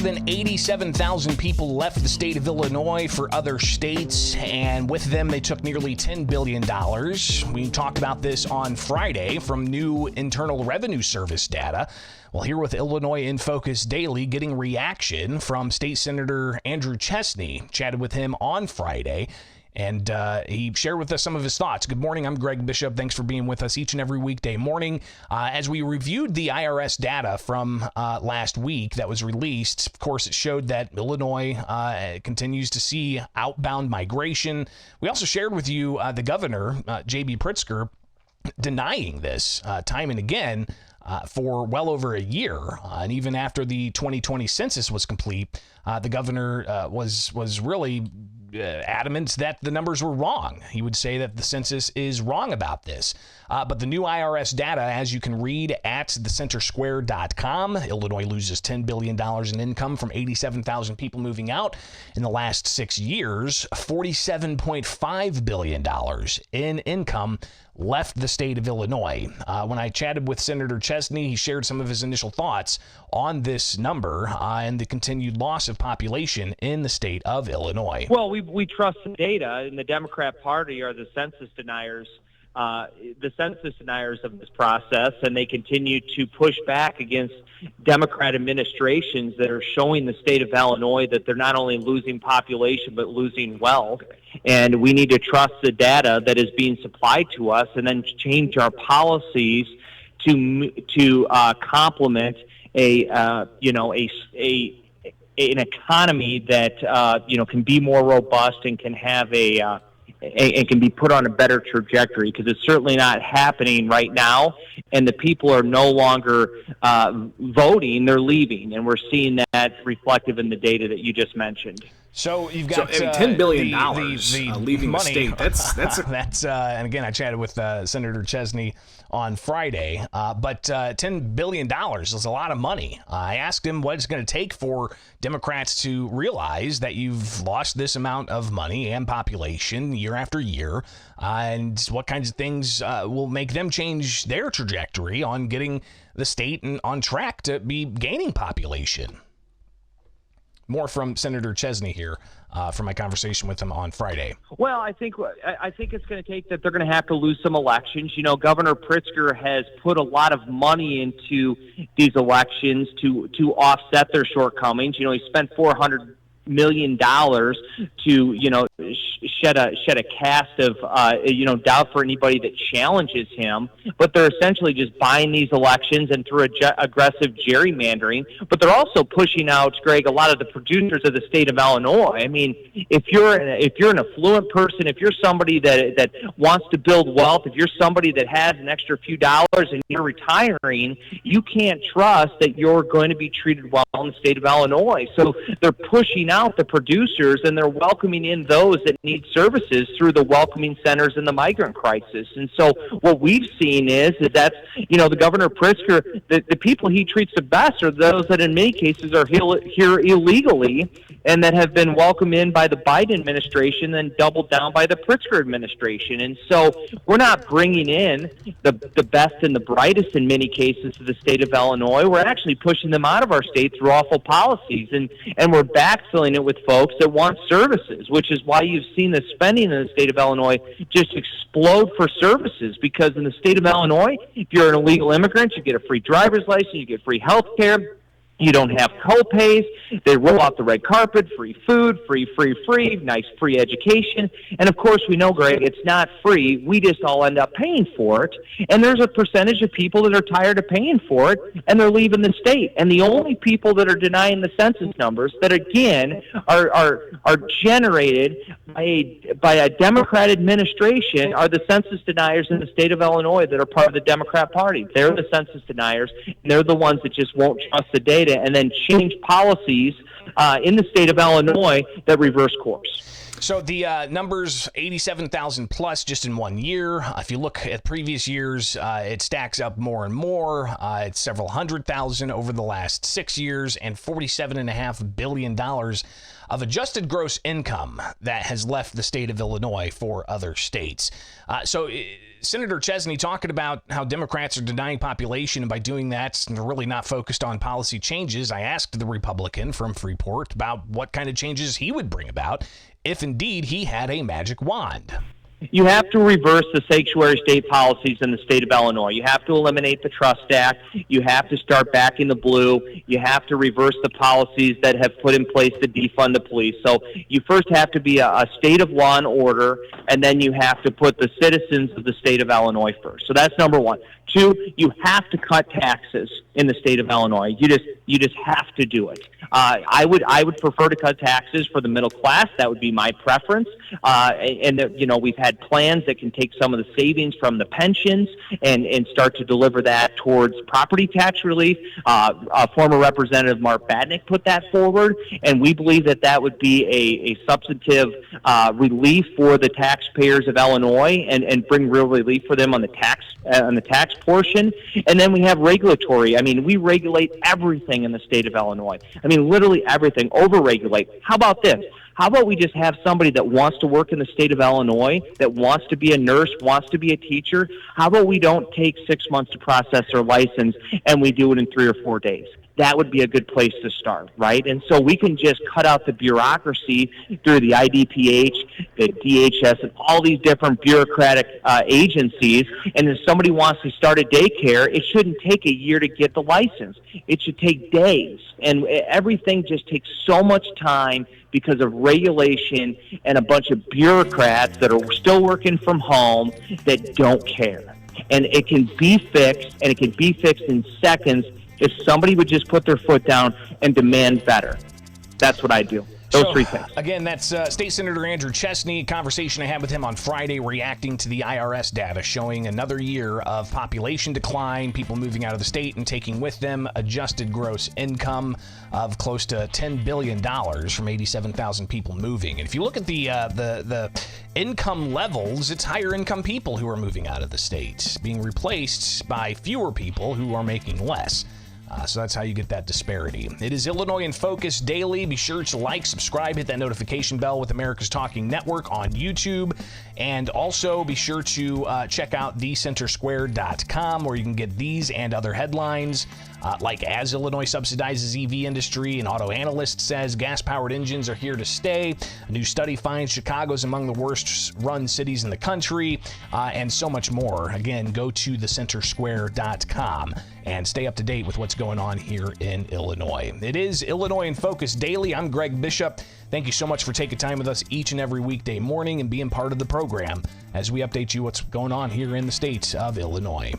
than 87,000 people left the state of Illinois for other states, and with them, they took nearly $10 billion. We talked about this on Friday from new Internal Revenue Service data. Well, here with Illinois in Focus Daily, getting reaction from State Senator Andrew Chesney. Chatted with him on Friday, and he shared with us some of his thoughts. Good morning. I'm Greg Bishop. Thanks for being with us each and every weekday morning. As we reviewed the IRS data from last week that was released, of course, it showed that Illinois continues to see outbound migration. We also shared with you the governor, J.B. Pritzker, denying this time and again for well over a year. And even after the 2020 census was complete, the governor was really adamant that the numbers were wrong. He would say that the census is wrong about this. But the new IRS data, as you can read at thecentersquare.com, Illinois loses $10 billion in income from 87,000 people moving out in the last 6 years. $47.5 billion in income left the state of Illinois. When I chatted with Senator Chesney, he shared some of his initial thoughts on this number and the continued loss of population in the state of Illinois. Well, we trust the data, and the Democrat Party are the census deniers of this process, and they continue to push back against Democrat administrations that are showing the state of Illinois that they're not only losing population but losing wealth. And we need to trust the data that is being supplied to us, and then change our policies to complement an economy that can be more robust and can have and can be put on a better trajectory, because it's certainly not happening right now, and the people are no longer voting, they're leaving, and we're seeing that reflective in the data that you just mentioned. So you've got $10 billion leaving money. the state. That's and again, I chatted with Senator Chesney on Friday, but $10 billion is a lot of money. I asked him what it's going to take for Democrats to realize that you've lost this amount of money and population year after year, and what kinds of things will make them change their trajectory on getting the state on track to be gaining population. More from Senator Chesney here from my conversation with him on Friday. Well, I think it's going to take that they're going to have to lose some elections. You know, Governor Pritzker has put a lot of money into these elections to offset their shortcomings. You know, he spent $400 million to shed a cast of doubt for anybody that challenges him, but they're essentially just buying these elections and through aggressive gerrymandering. But they're also pushing out, Greg, a lot of the producers of the state of Illinois. I mean, if you're an affluent person, if you're somebody that wants to build wealth, if you're somebody that has an extra few dollars and you're retiring, you can't trust that you're going to be treated well in the state of Illinois. So they're pushing out the producers, and they're welcoming in those that need services through the welcoming centers and the migrant crisis. And so what we've seen is that the Governor Pritzker, the people he treats the best are those that in many cases are here illegally and that have been welcomed in by the Biden administration and doubled down by the Pritzker administration. And so we're not bringing in the best and the brightest in many cases to the state of Illinois. We're actually pushing them out of our state through awful policies, and we're backfilling it with folks that want services, which is why you've seen the spending in the state of Illinois just explode for services, because in the state of Illinois, if you're an illegal immigrant, you get a free driver's license, you get free health care, you don't have co-pays, they roll out the red carpet, free food, free, nice free education. And of course, we know, Greg, it's not free. We just all end up paying for it. And there's a percentage of people that are tired of paying for it, and they're leaving the state. And the only people that are denying the census numbers that, again, are generated by a Democrat administration are the census deniers in the state of Illinois that are part of the Democrat Party. They're the census deniers, and they're the ones that just won't trust the data and then change policies in the state of Illinois that reverse course. So the numbers, 87,000 plus just in 1 year. If you look at previous years, it stacks up more and more. It's several hundred thousand over the last 6 years, and $47.5 billion of adjusted gross income that has left the state of Illinois for other states. So Senator Chesney talking about how Democrats are denying population, and by doing that, they're really not focused on policy changes. I asked the Republican from Freeport about what kind of changes he would bring about if indeed he had a magic wand. You have to reverse the sanctuary state policies in the state of Illinois. You have to eliminate the Trust Act. You have to start backing the blue. You have to reverse the policies that have put in place to defund the police. So you first have to be a state of law and order, and then you have to put the citizens of the state of Illinois first. So that's number one. Two, you have to cut taxes in the state of Illinois. You just have to do it. I would prefer to cut taxes for the middle class. That would be my preference. We've had plans that can take some of the savings from the pensions and start to deliver that towards property tax relief. Former Representative Mark Badnick put that forward, and we believe that would be a substantive relief for the taxpayers of Illinois and bring real relief for them on the tax portion. And then we have regulatory. I mean, we regulate everything in the state of Illinois. I mean, literally everything, over-regulate. How about this? How about we just have somebody that wants to work in the state of Illinois, that wants to be a nurse, wants to be a teacher? How about we don't take 6 months to process their license and we do it in 3 or 4 days? That would be a good place to start, right? And so we can just cut out the bureaucracy through the IDPH, the DHS, and all these different bureaucratic agencies. And if somebody wants to start a daycare, it shouldn't take a year to get the license. It should take days. And everything just takes so much time because of regulation and a bunch of bureaucrats that are still working from home that don't care. And it can be fixed, and it can be fixed in seconds if somebody would just put their foot down and demand better. That's what I do. Those three things. Again, that's State Senator Andrew Chesney. A conversation I had with him on Friday reacting to the IRS data showing another year of population decline, people moving out of the state and taking with them adjusted gross income of close to $10 billion from 87,000 people moving. And if you look at the income levels, it's higher income people who are moving out of the state, being replaced by fewer people who are making less. So that's how you get that disparity. It is Illinois in Focus Daily. Be sure to like, subscribe, hit that notification bell with America's Talking Network on YouTube. And also be sure to check out thecentersquare.com, where you can get these and other headlines. Like as Illinois subsidizes EV industry, an auto analyst says gas-powered engines are here to stay. A new study finds Chicago's among the worst-run cities in the country, and so much more. Again, go to thecentersquare.com and stay up to date with what's going on here in Illinois. It is Illinois in Focus Daily. I'm Greg Bishop. Thank you so much for taking time with us each and every weekday morning and being part of the program as we update you what's going on here in the state of Illinois.